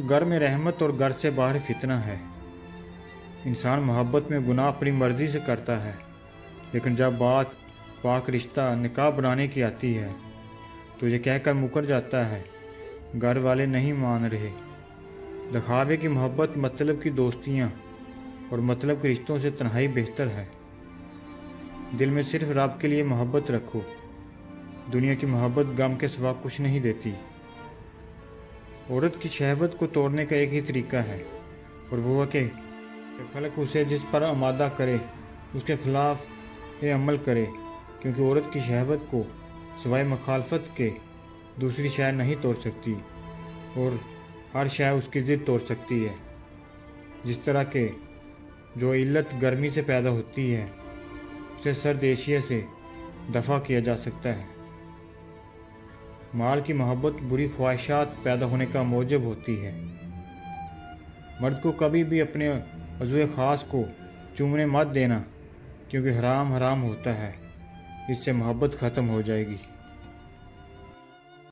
घर में रहमत और घर से बाहर फितना है। इंसान मोहब्बत में गुनाह अपनी मर्जी से करता है, लेकिन जब बात पाक रिश्ता निकाह बनाने की आती है तो ये कहकर मुकर जाता है, घर वाले नहीं मान रहे। दिखावे की मोहब्बत, मतलब की दोस्तियाँ और मतलब के रिश्तों से तन्हाई बेहतर है। दिल में सिर्फ रब के लिए मोहब्बत रखो। दुनिया की मोहब्बत गम के सिवा कुछ नहीं देती। औरत की शहवत को तोड़ने का एक ही तरीका है, और वो है कि खलक उसे जिस पर आमादा करे उसके खिलाफ ये अमल करे, क्योंकि औरत की शहवत को सिवाय मुखालफत के दूसरी शय नहीं तोड़ सकती, और हर शय उसकी ज़िद तोड़ सकती है। जिस तरह के जो इल्लत गर्मी से पैदा होती है उसे सर्द एशिया से दफ़ा किया जा सकता है। माल की मोहब्बत बुरी ख्वाहिशात पैदा होने का मौजब होती है। मर्द को कभी भी अपने अज़्वे ख़ास को चूमने मत देना, क्योंकि हराम हराम होता है। इससे मोहब्बत ख़त्म हो जाएगी।